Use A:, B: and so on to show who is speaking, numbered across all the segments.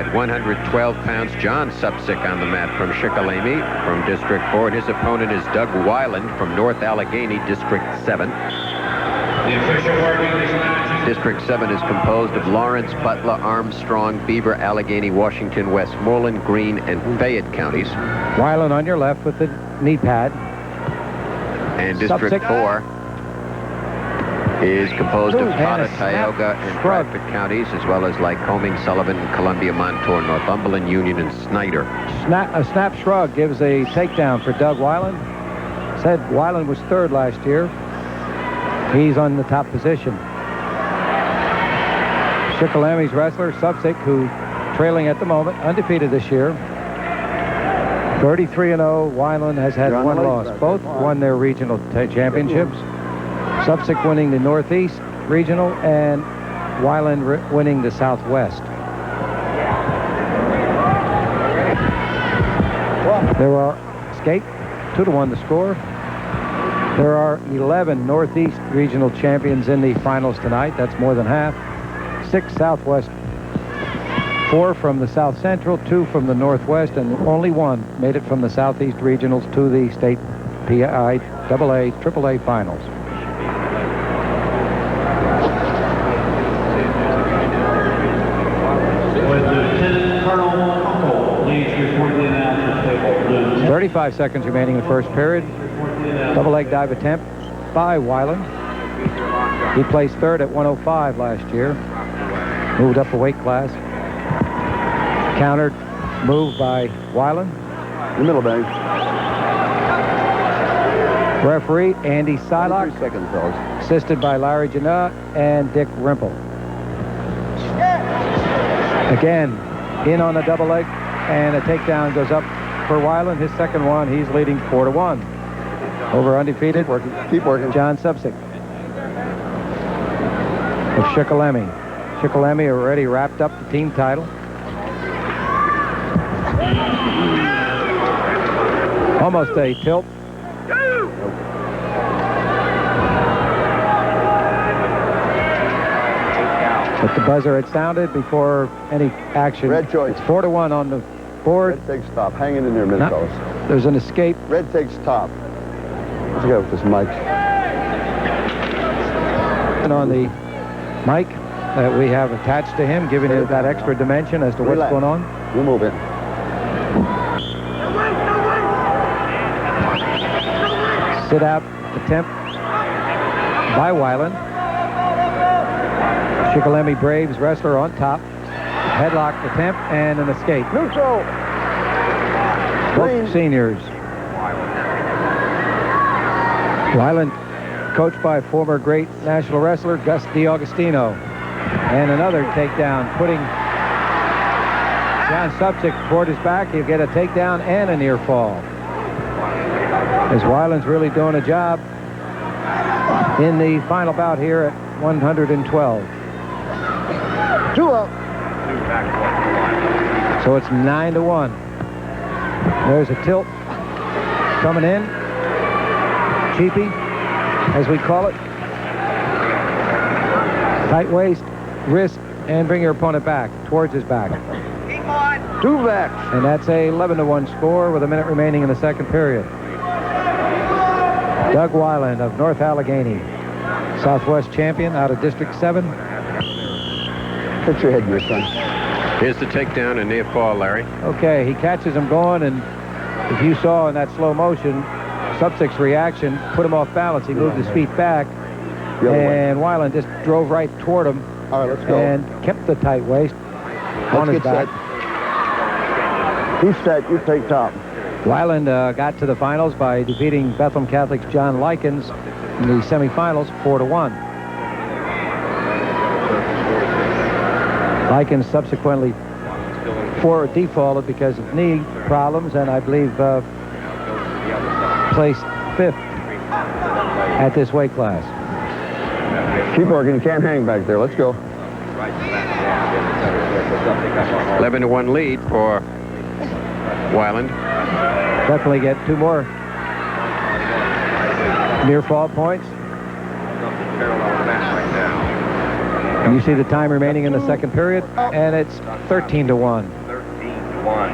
A: At 112 pounds, John Supsick on the mat from Shikellamy from District 4. And his opponent is Doug Weiland from North Allegheny, District 7. District 7 is composed of Lawrence, Butler, Armstrong, Beaver, Allegheny, Washington, Westmoreland, Greene, and Fayette counties.
B: Weiland on your left with the knee pad.
A: And District 4 is composed of Potter, Tioga, and Bradford counties, as well as Lycoming, Sullivan, Columbia, Montour, Northumberland, Union, and Snyder.
B: A snap shrug gives a takedown for Doug Weiland. Said Weiland was third last year. He's on the top position. Shikelamy's wrestler, Supsick, who trailing at the moment, undefeated this year. 33-0. Weiland has had one loss. Both won their regional championships. Supsick winning the Northeast Regional and Weiland winning the Southwest. There are skate 2-1 the score. There are 11 Northeast Regional champions in the finals tonight. That's more than half. 6 Southwest, 4 from the South Central, 2 from the Northwest, and only 1 made it from the Southeast Regionals to the state PIAA AAA finals.
C: Lieutenant Colonel Uncle, please report the announcer's table.
B: 35 seconds remaining in the first period. Double leg dive attempt by Weiland. He placed third at 105 last year. Moved up a weight class. Countered move by Weiland.
D: The middle bang.
B: Referee Andy Silock.
D: 3 seconds, fellas.
B: Assisted by Larry Janot and Dick Rimple. Again, in on the double leg, and a takedown goes up for Weiland. His second one, he's leading 4-1. Over undefeated.
D: Keep working.
B: John Supsick of Shikellamy. Shikellamy already wrapped up the team title. Almost a tilt. But the buzzer had sounded before any action.
D: Red choice.
B: It's 4-1 on the board.
D: Red takes top. Hang it in there, mid fellas.
B: There's an escape.
D: Red takes top. Let's go with this mic.
B: And on the mic that we have attached to him, giving it that extra dimension as to what's going on.
D: You move it.
B: Sit out attempt by Weiland. Shikellamy Braves wrestler on top. Headlock attempt and an escape.
D: Neutral.
B: Both seniors. Weiland coached by former great national wrestler Gus DiAugustino. And another takedown, putting John Supsick toward his back. He'll get a takedown and a near fall. As Weiland's really doing a job in the final bout here at 112.
D: 2 up.
B: So it's 9-1. There's a tilt coming in. Cheapy, as we call it. Tight waist, wrist, and bring your opponent back, towards his back.
D: 2 backs.
B: And that's a 11-1 score with a minute remaining in the second period. Doug Weiland of North Allegheny, Southwest champion out of District 7.
D: Put your head in your son.
A: Here's the takedown and near fall, Larry.
B: Okay, he catches him going, and if you saw in that slow motion, Supsick's reaction put him off balance. He moved his feet back, and Weiland just drove right toward him.
D: All right, let's go.
B: And kept the tight waist on his back.
D: Set. He's set. You take top.
B: Weiland got to the finals by defeating Bethlehem Catholic's John Likens in the semifinals, 4-1. Likens subsequently defaulted because of knee problems, and I believe placed 5th at this weight class.
D: Keep working. You can't hang back there. Let's go.
A: 11-1 lead for Weiland.
B: Definitely get 2 more near fall points. And you see the time remaining in the second period, and it's 13-1.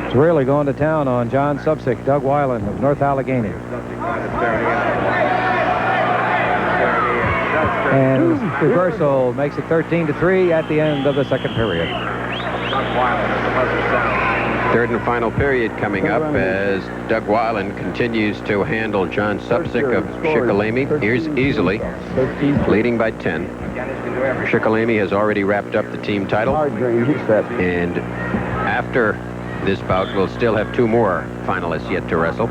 B: It's really going to town on John Subsick, Doug Weiland of North Allegheny. And reversal makes it 13-3 at the end of the second period.
A: Third and final period coming up as Doug Weiland continues to handle John Subsick of Shikellamy. Here's easily, leading by 10. Shikellamy has already wrapped up the team title. And after this bout, we'll still have two more finalists yet to wrestle.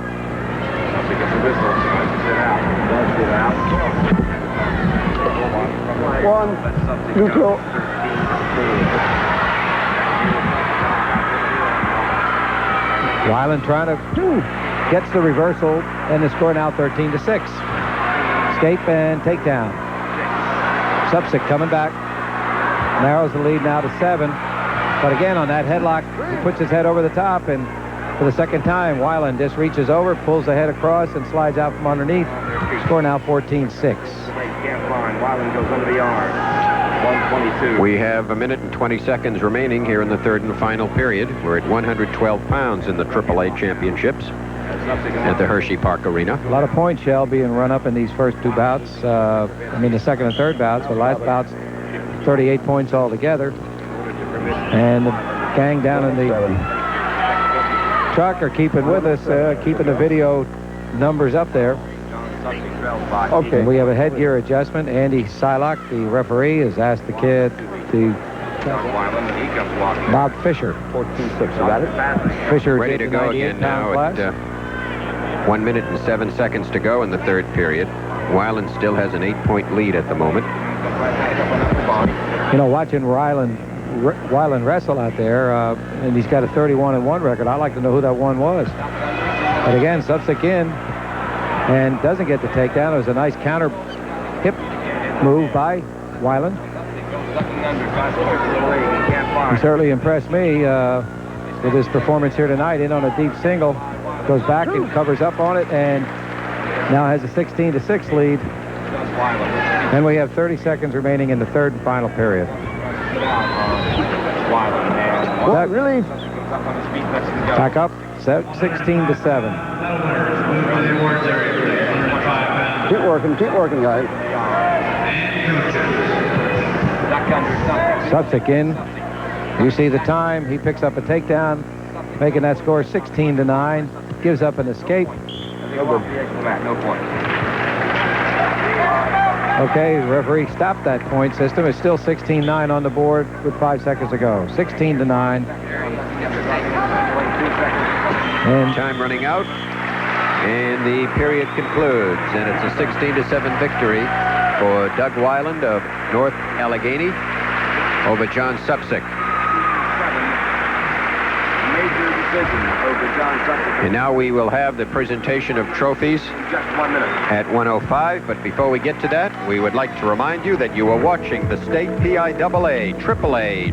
D: One, neutral.
B: Weiland trying to gets the reversal, and the score now 13-6. Escape and takedown. Subsick coming back, narrows the lead now to 7. But again, on that headlock, he puts his head over the top, and for the second time, Weiland just reaches over, pulls the head across, and slides out from underneath. Score now 14-6.
D: Weiland goes under the arm. 122.
A: We have a minute and 20 seconds remaining here in the third and final period. We're at 112 pounds in the AAA championships at the Hershey Park Arena.
B: A lot of points, Shell, being run up in these first two bouts. The second and third bouts. The last bout's 38 points altogether. And the gang down in the truck are keeping with us, keeping the video numbers up there.
D: Okay.
B: And we have a headgear adjustment. Andy Silock, the referee, has asked the kid, Bob Fisher.
D: 14-6, you got it?
B: Fisher
A: Ready to go again now at 1 minute and 7 seconds to go in the third period. Weiland still has an 8-point lead at the moment.
B: You know, watching Weiland wrestle out there, and he's got a 31-1 record. I'd like to know who that one was. But again, Subsick in and doesn't get the takedown. It was a nice counter hip move by Weiland. He certainly impressed me with his performance here tonight. In on a deep single, goes back and covers up on it, and now has a 16-6 lead. And we have 30 seconds remaining in the third and final period.
D: What, really?
B: Back up, 16-7.
D: Keep working, guys.
B: Subsick in. You see the time. He picks up a takedown, making that score 16-9. Gives up an escape. Okay, the referee stopped that point system. It's still 16-9 on the board with 5 seconds to go. 16-9. And
A: time running out, and the period concludes, and it's a 16-7 victory for Doug Weiland of North Allegheny over John Subsick.
D: Major decision over John Subsick.
A: And now we will have the presentation of trophies
D: Just 1 minute.
A: at 1:05, but before we get to that, we would like to remind you that you are watching the state PIAA AAA